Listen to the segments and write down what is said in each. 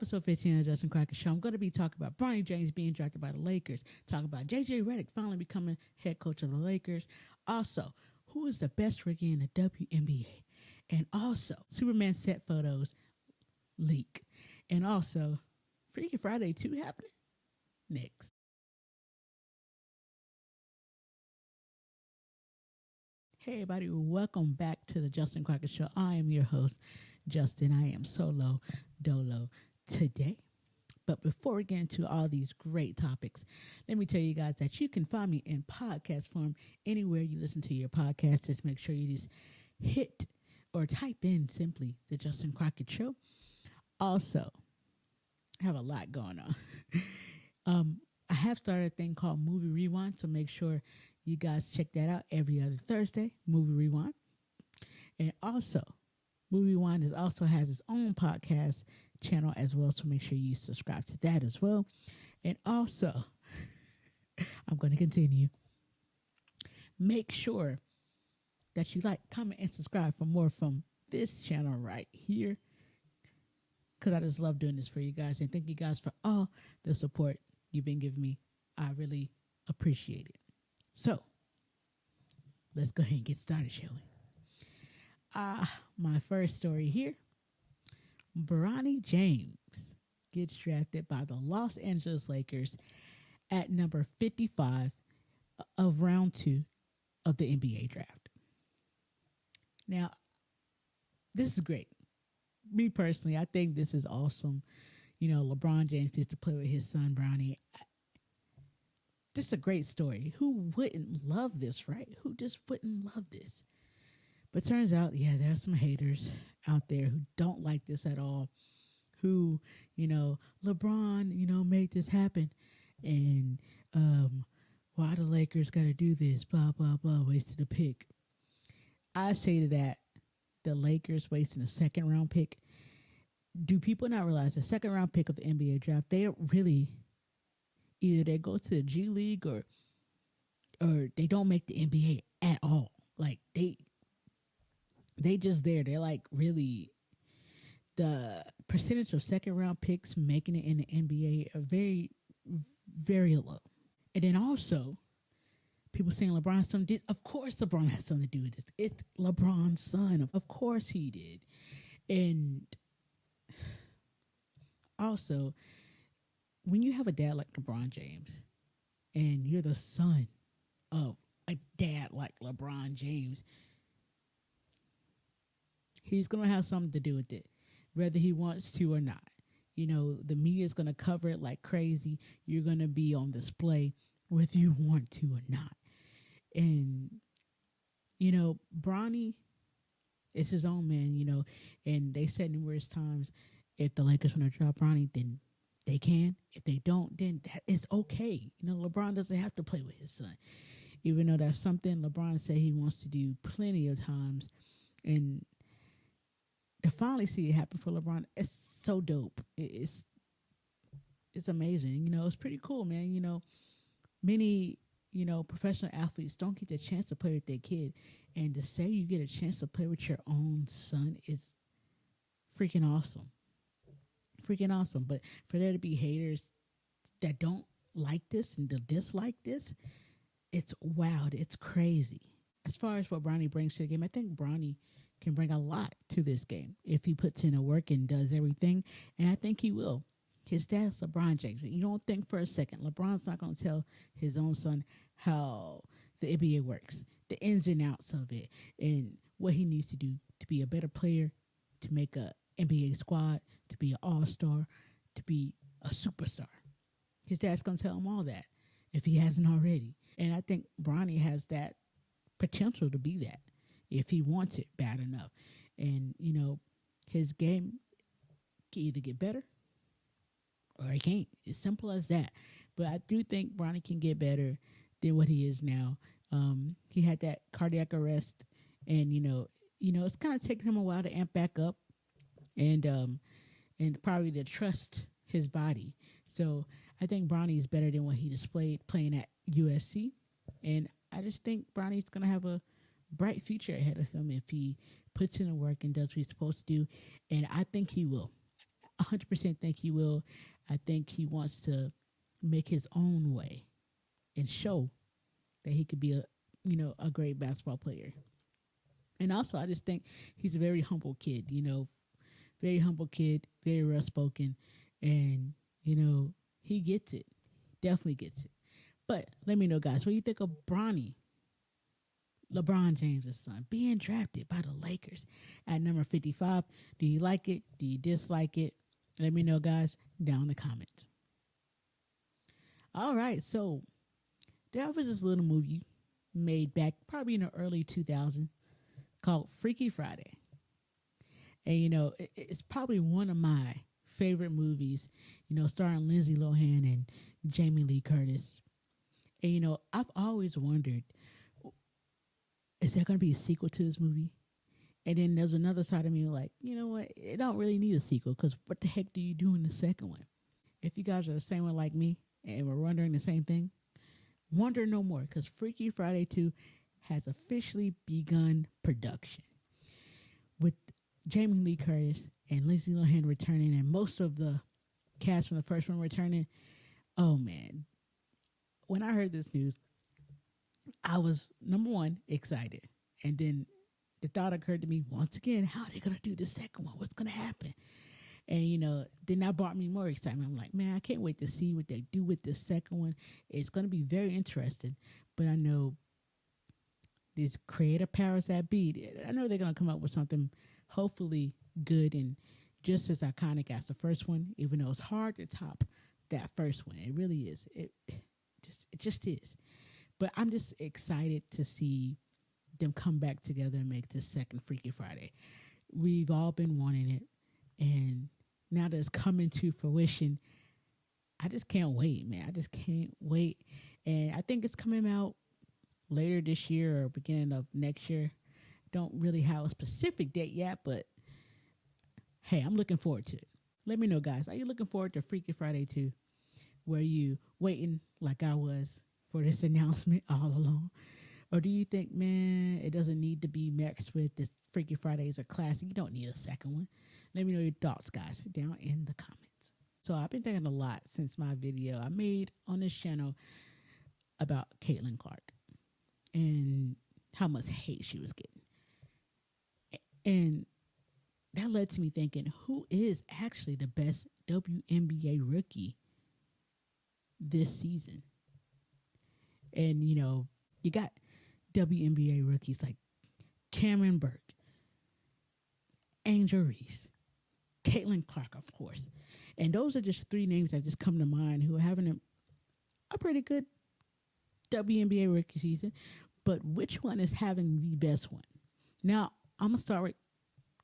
episode 15 of the Justin Crockett Show. I'm going to be talking about Bronny James being drafted by the Lakers, talking about JJ Redick finally becoming head coach of the Lakers. Also, who is the best rookie in the WNBA? And also, Superman set photos leak. And also, Freaky Friday 2 happening next. Hey everybody, welcome back to the Justin Crockett Show. I am your host, Justin. I am solo dolo today. But before we get into all these great topics, let me tell you guys that you can find me in podcast form anywhere you listen to your podcast. Just make sure you just hit or type in simply the Justin Crockett Show. Also, I have a lot going on. I have started a thing called Movie Rewind, so make sure you guys check that out every other Thursday, Movie Rewind. And also, Movie Rewind also has its own podcast channel as well, so make sure you subscribe to that as well. And also, I'm going to continue. Make sure that you like, comment, and subscribe for more from this channel right here, because I just love doing this for you guys. And thank you guys for all the support you've been giving me. I really appreciate it. So, let's go ahead and get started, shall we? My first story here. Bronny James gets drafted by the Los Angeles Lakers at number 55 of round 2 of the NBA draft. Now, this is great. Me personally, I think this is awesome. You know, LeBron James gets to play with his son, Bronny. Just a great story. Who wouldn't love this, right? Who just wouldn't love this? But turns out, yeah, there are some haters out there who don't like this at all. Who, you know, LeBron, you know, made this happen. And why the Lakers got to do this? Blah, blah, blah. Wasted a pick. I say to that, the Lakers wasting a second round pick. Do people not realize the second round pick of the NBA draft, they really, either they go to the G League or they don't make the NBA at all. Like they just there. They're like really, the percentage of second round picks making it in the NBA are very, very low. And then also, people saying LeBron's son did. Of course LeBron has something to do with this. It's LeBron's son. Of course he did. And also, when you have a dad like LeBron James and you're the son of a dad like LeBron James, he's going to have something to do with it, whether he wants to or not. You know, the media is going to cover it like crazy. You're going to be on display whether you want to or not. And, you know, Bronny is his own man, you know, and they said numerous times, if the Lakers want to drop Bronny, then they can. If they don't, then that is okay. You know, LeBron doesn't have to play with his son, even though that's something LeBron said he wants to do plenty of times. And to finally see it happen for LeBron, it's so dope. It's amazing. You know, it's pretty cool, man. You know, many, you know, professional athletes don't get the chance to play with their kid. And to say you get a chance to play with your own son is freaking awesome. Freaking awesome. But for there to be haters that don't like this and to dislike this, it's wild. It's crazy. As far as what Bronny brings to the game, I think Bronny can bring a lot to this game if he puts in the work and does everything. And I think he will. His dad's LeBron James. You don't think for a second LeBron's not going to tell his own son how the NBA works, the ins and outs of it, and what he needs to do to be a better player, to make a NBA squad, to be an all-star, to be a superstar. His dad's going to tell him all that if he hasn't already. And I think Bronny has that potential to be that if he wants it bad enough. And, you know, his game can either get better or he can't. It's simple as that. But I do think Bronny can get better than what he is now. He had that cardiac arrest, and you know, it's kind of taking him a while to amp back up, and probably to trust his body. So I think Bronny is better than what he displayed playing at USC, and I just think Bronny's gonna have a bright future ahead of him if he puts in the work and does what he's supposed to do, and I think he will. 100% think he will. I think he wants to make his own way and show that he could be a great basketball player. And also, I just think he's a very humble kid, very humble kid, very well spoken, and he gets it, definitely gets it. But let me know, guys, what do you think of LeBron James' son, being drafted by the Lakers at number 55? Do you like it? Do you dislike it? Let me know, guys, down in the comments. All right, so there was this little movie made back probably in the early 2000s called Freaky Friday. And, it's probably one of my favorite movies, starring Lindsay Lohan and Jamie Lee Curtis. And, I've always wondered, is there going to be a sequel to this movie? And then there's another side of me like, you know what? It don't really need a sequel because what the heck do you do in the second one? If you guys are the same one like me and we're wondering the same thing, wonder no more, because Freaky Friday 2 has officially begun production. With Jamie Lee Curtis and Lindsay Lohan returning and most of the cast from the first one returning, oh man. When I heard this news, I was, number one, excited. And then the thought occurred to me, once again, how are they going to do the second one? What's going to happen? And, then that brought me more excitement. I'm like, man, I can't wait to see what they do with this second one. It's going to be very interesting. But I know these creative powers that be, I know they're going to come up with something hopefully good and just as iconic as the first one, even though it's hard to top that first one. It really is. It just is. But I'm just excited to see them come back together and make this second Freaky Friday. We've all been wanting it. And now that it's coming to fruition, I just can't wait, man. I just can't wait. And I think it's coming out later this year or beginning of next year. Don't really have a specific date yet, but hey, I'm looking forward to it. Let me know, guys. Are you looking forward to Freaky Friday 2? Were you waiting like I was for this announcement all along? Or do you think, man, it doesn't need to be mixed with this Freaky Friday is a classic? You don't need a second one. Let me know your thoughts, guys, down in the comments. So I've been thinking a lot since my video I made on this channel about Caitlin Clark and how much hate she was getting. And that led to me thinking, who is actually the best WNBA rookie this season? And, you got WNBA rookies like Cameron Burke, Angel Reese, Caitlin Clark, of course. And those are just three names that just come to mind who are having a pretty good WNBA rookie season. But which one is having the best one? Now, I'm going to start with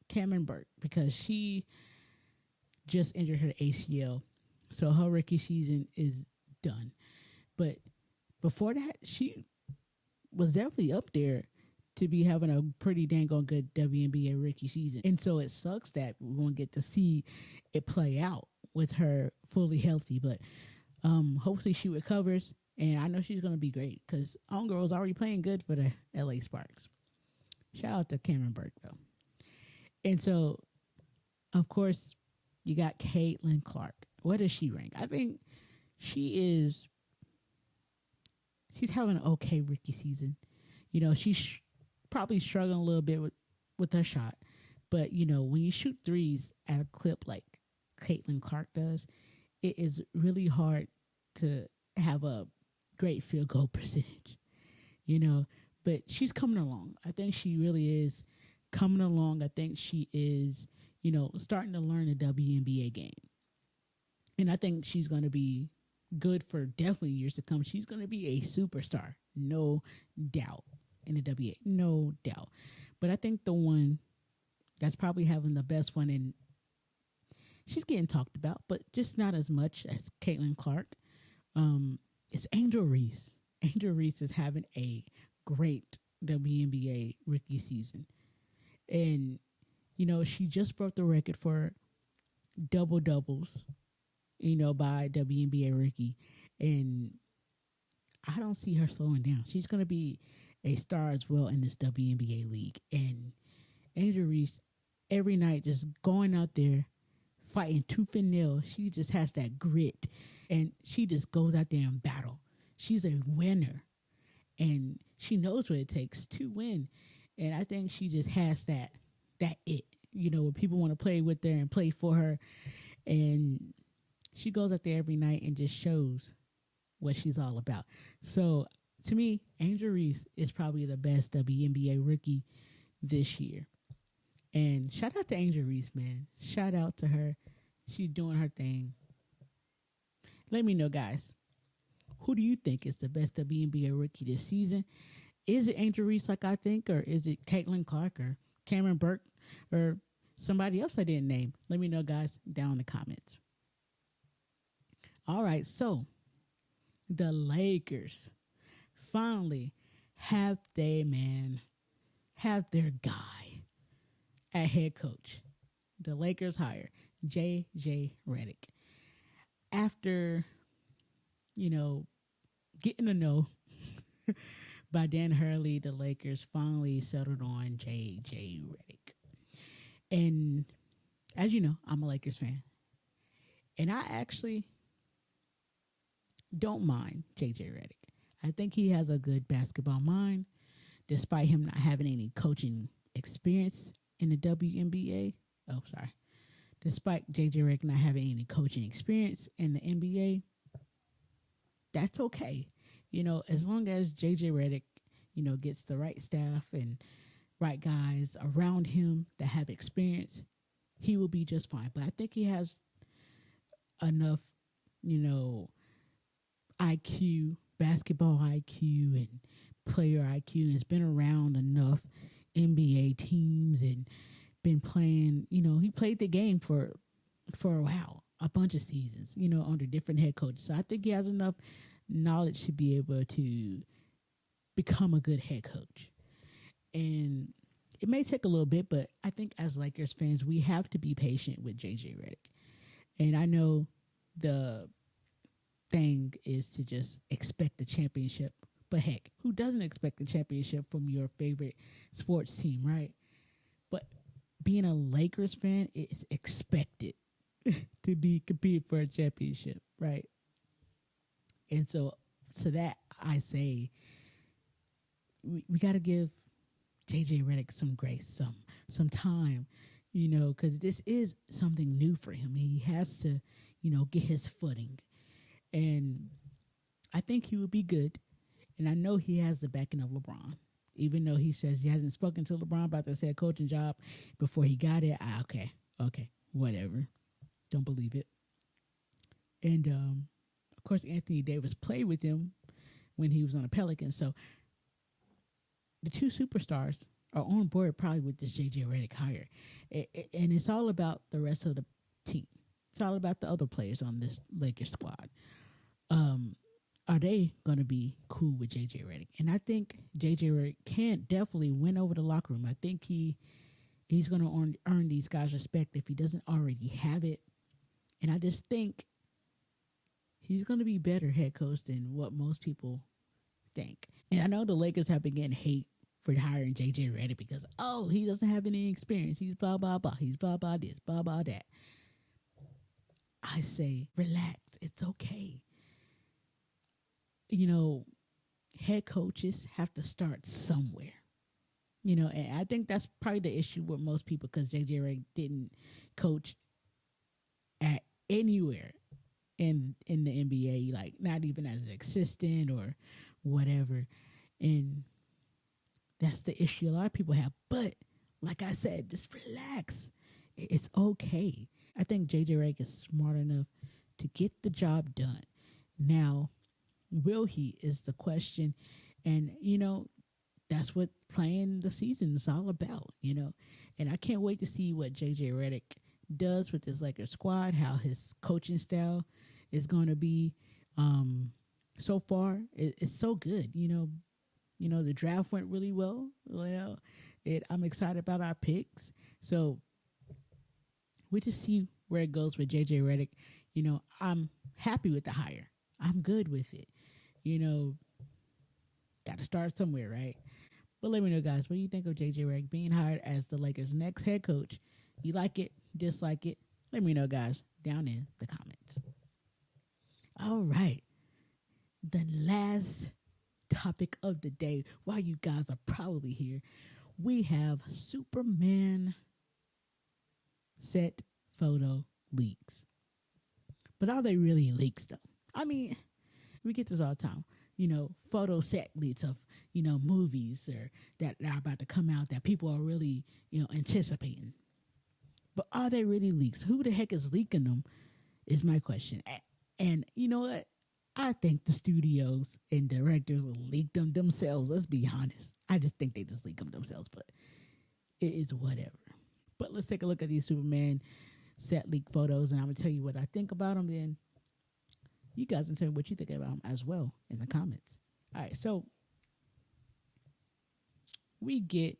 Cameron Burke because she just injured her ACL. So her rookie season is done. But before that, she was definitely up there to be having a pretty dang on good WNBA rookie season. And so it sucks that we won't get to see it play out with her fully healthy. But hopefully she recovers. And I know she's going to be great because Homegirl's already playing good for the LA Sparks. Shout out to Cameron Burke, though. And so, of course, you got Caitlin Clark. Where does she rank? I think she's having an okay rookie season. She's probably struggling a little bit with her shot. But, when you shoot threes at a clip like Caitlin Clark does, it is really hard to have a great field goal percentage, but she's coming along. I think she really is coming along. I think she is, starting to learn the WNBA game. And I think she's going to be good for definitely years to come. She's going to be a superstar, no doubt, in the WNBA, no doubt. But I think the one that's probably having the best one, and she's getting talked about, but just not as much as Caitlin Clark, is Angel Reese. Angel Reese is having a great WNBA rookie season. And, she just broke the record for double-doubles, by WNBA rookie. And I don't see her slowing down. She's going to be a star as well in this WNBA league. And Angel Reese, every night, just going out there, fighting tooth and nail. She just has that grit, and she just goes out there and battle. She's a winner, and she knows what it takes to win. And I think she just has that it. When people want to play with her and play for her, and she goes out there every night and just shows what she's all about. So to me, Angel Reese is probably the best WNBA rookie this year. And shout out to Angel Reese, man. Shout out to her. She's doing her thing. Let me know, guys. Who do you think is the best WNBA rookie this season? Is it Angel Reese like I think, or is it Caitlin Clark or Cameron Burke or somebody else I didn't name? Let me know, guys, down in the comments. All right, so the Lakers finally have their guy at head coach. The Lakers hire JJ Redick. After, getting to know by Dan Hurley, the Lakers finally settled on JJ Redick. And as you know, I'm a Lakers fan. And I actually don't mind JJ Redick. I think he has a good basketball mind, despite him not having any coaching experience in the WNBA. Oh, sorry. Despite JJ Redick not having any coaching experience in the NBA, that's okay. As long as JJ Redick, gets the right staff and right guys around him that have experience, he will be just fine. But I think he has enough, IQ, basketball IQ and player IQ, and has been around enough NBA teams and been playing, he played the game for a while, a bunch of seasons, under different head coaches. So I think he has enough knowledge to be able to become a good head coach. And it may take a little bit, but I think as Lakers fans, we have to be patient with JJ Redick. And I know the thing is to just expect the championship. But heck, who doesn't expect the championship from your favorite sports team, right? But being a Lakers fan, it's expected to be compete for a championship, right? And so to that, I say we got to give JJ Redick some grace, some time, because this is something new for him. He has to, get his footing. And I think he would be good. And I know he has the backing of LeBron. Even though he says he hasn't spoken to LeBron about this head coaching job before he got it. Okay, whatever. Don't believe it. And, of course, Anthony Davis played with him when he was on the Pelicans. So the two superstars are on board probably with this JJ Redick hire. And it's all about the rest of the team. It's all about the other players on this Lakers squad. Are they going to be cool with JJ Redick? And I think JJ Redick can definitely win over the locker room. I think he's going to earn these guys' respect if he doesn't already have it. And I just think he's going to be better head coach than what most people think. And I know the Lakers have been getting hate for hiring JJ Redick because, he doesn't have any experience. He's blah, blah, blah. He's blah, blah, this, blah, blah, that. I say, relax. It's okay. Head coaches have to start somewhere. And I think that's probably the issue with most people because JJ Redick didn't coach at anywhere in the NBA, like not even as an assistant or whatever. And that's the issue a lot of people have. But like I said, just relax. It's okay. I think JJ Redick is smart enough to get the job done. Now, will he is the question. And, that's what playing the season is all about, And I can't wait to see what JJ Redick does with this Lakers squad, how his coaching style is going to be. So far, it's so good. The draft went really well. I'm excited about our picks. So we just see where it goes with JJ Redick. I'm happy with the hire. I'm good with it. Got to start somewhere, right? But let me know, guys, what do you think of JJ Redick being hired as the Lakers' next head coach? You like it, dislike it? Let me know, guys, down in the comments. All right. The last topic of the day, while you guys are probably here, we have Superman set photo leaks. But are they really leaks, though? I mean, we get this all the time. Photo set leaks of, movies or that are about to come out that people are really, anticipating. But are they really leaks? Who the heck is leaking them is my question. And you know what? I think the studios and directors leaked them themselves. Let's be honest. I just think they just leak them themselves, but it is whatever. But let's take a look at these Superman set leak photos, and I'm going to tell you what I think about them. Then you guys can tell me what you think about them as well in the comments. All right, so we get,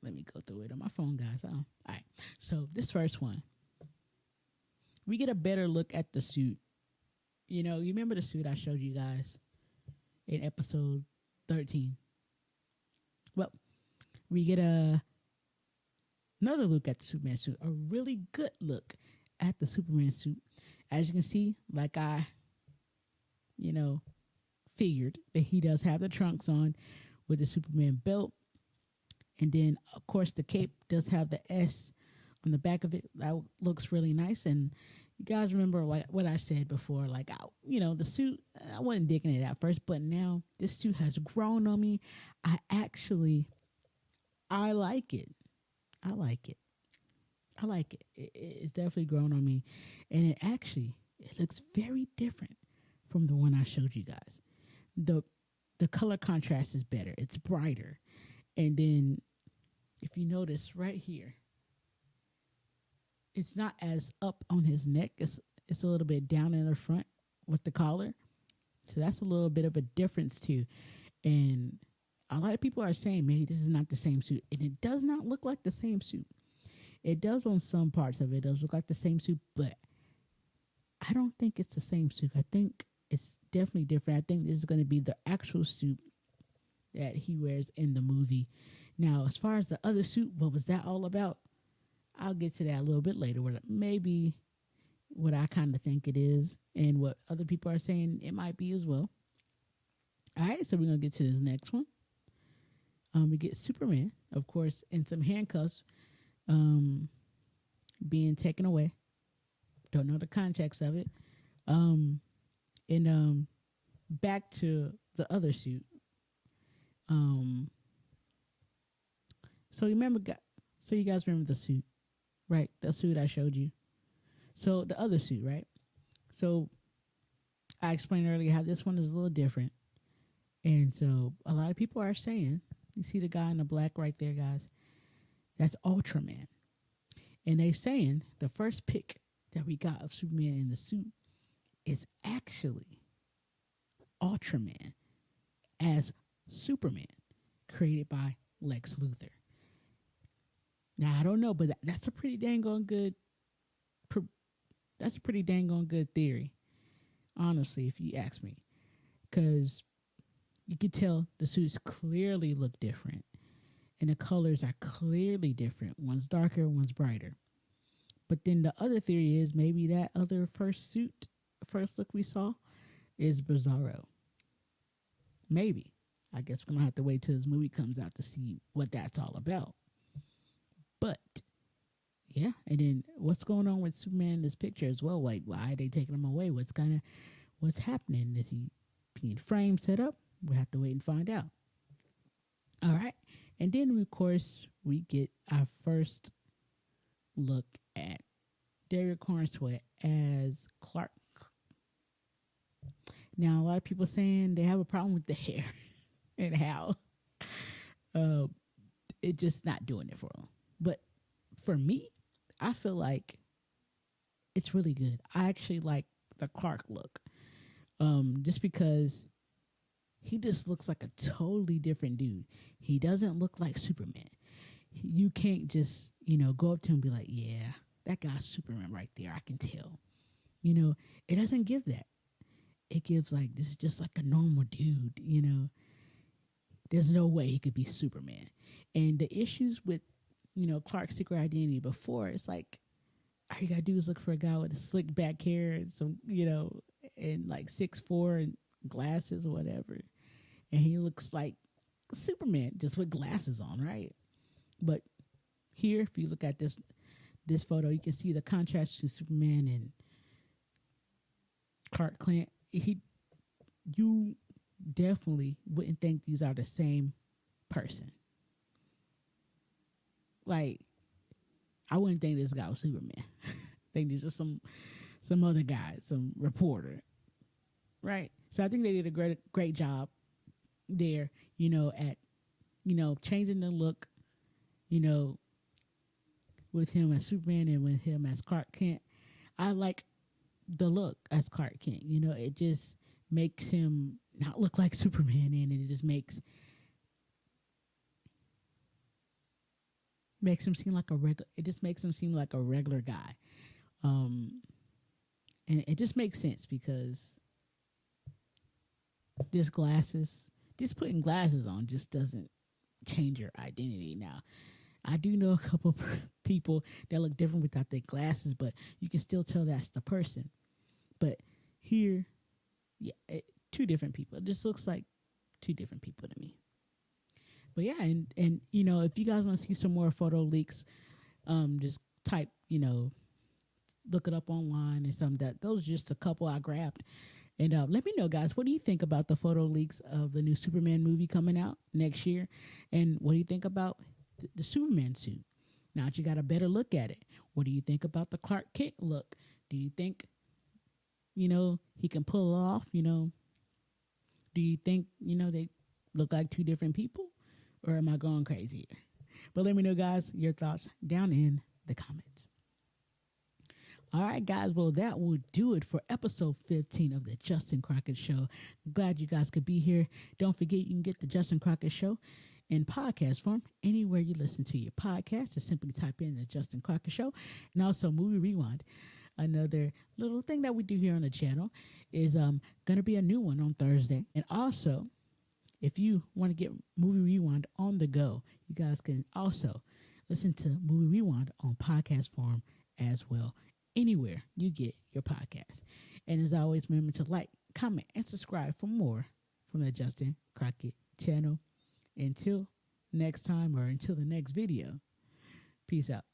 let me go through it on my phone, guys. All right, so this first one, we get a better look at the suit. You remember the suit I showed you guys in episode 13? Well, we get another look at the Superman suit, a really good look at the Superman suit. As you can see, like I, figured that he does have the trunks on with the Superman belt. And then, of course, the cape does have the S on the back of it. That looks really nice. And you guys remember what I said before, like, the suit, I wasn't digging it at first, but now this suit has grown on me. I like it. I like it. It's definitely grown on me. And it looks very different from the one I showed you guys. The color contrast is better. It's brighter. And then if you notice right here, it's not as up on his neck. It's a little bit down in the front with the collar. So that's a little bit of a difference too. And a lot of people are saying, maybe this is not the same suit. And it does not look like the same suit. It does on some parts of it. It does look like the same suit, but I don't think it's the same suit. I think it's definitely different. I think this is going to be the actual suit that he wears in the movie. Now, as far as the other suit, what was that all about? I'll get to that a little bit later. Maybe what I kind of think it is and what other people are saying it might be as well. All right, so we're going to get to this next one. We get Superman, of course, in some handcuffs being taken away. Don't know the context of it. And back to the other suit. So you guys remember the suit, right? The suit I showed you. So the other suit, right? So I explained earlier how this one is a little different. And so a lot of people are saying, you see the guy in the black right there, guys? That's Ultraman. And they saying the first pic that we got of Superman in the suit is actually Ultraman as Superman, created by Lex Luthor. Now, I don't know, but that's a pretty dang on good theory, honestly, if you ask me. Because you can tell the suits clearly look different. And the colors are clearly different. One's darker, one's brighter. But then the other theory is maybe that other first look we saw is Bizarro. Maybe. I guess we're going to have to wait till this movie comes out to see what that's all about. But, yeah. And then what's going on with Superman in this picture as well? Like, why are they taking him away? What's happening? Is he being framed, set up? We'll have to wait and find out. All right. And then, of course, we get our first look at Derek Hornswet as Clark. Now, a lot of people saying they have a problem with the hair and how it's just not doing it for them. But for me, I feel like it's really good. I actually like the Clark look, just because he just looks like a totally different dude. He doesn't look like Superman. You can't just, go up to him and be like, yeah, that guy's Superman right there. I can tell. It doesn't give that. It gives like, this is just like a normal dude, There's no way he could be Superman. And the issues with, Clark's secret identity before, it's like, all you gotta do is look for a guy with a slick back hair and some, and like 6'4" and glasses or whatever. And he looks like Superman just with glasses on, right? But here, if you look at this photo, you can see the contrast to Superman and Clark Kent. You definitely wouldn't think these are the same person. Like, I wouldn't think this guy was Superman. I think this is some other guy, some reporter, right? So I think they did a great job there, at changing the look, with him as Superman and with him as Clark Kent. I like the look as Clark Kent. It just makes him not look like Superman, and it just makes him seem like a regular guy. And it just makes sense because just putting glasses on just doesn't change your identity. Now, I do know a couple people that look different without their glasses, but you can still tell that's the person. But here, two different people. It just looks like two different people to me. But yeah, and if you guys want to see some more photo leaks, just type, look it up online or something. Those are just a couple I grabbed. And let me know, guys, what do you think about the photo leaks of the new Superman movie coming out next year? And what do you think about the Superman suit? Now that you got a better look at it, what do you think about the Clark Kent look? Do you think, he can pull it off? Do you think, they look like two different people? Or am I going crazy here? But let me know, guys, your thoughts down in the comments. All right, guys. Well, that will do it for episode 15 of the Justin Crockett Show. Glad you guys could be here. Don't forget, you can get the Justin Crockett Show in podcast form anywhere you listen to your podcast. Just simply type in the Justin Crockett Show. And also Movie Rewind. Another little thing that we do here on the channel is going to be a new one on Thursday. And also, if you want to get Movie Rewind on the go, you guys can also listen to Movie Rewind on podcast form as well, anywhere you get your podcast. And as always, remember to like, comment, and subscribe for more from the Justin Crockett channel. Until next time, or until the next video, peace out.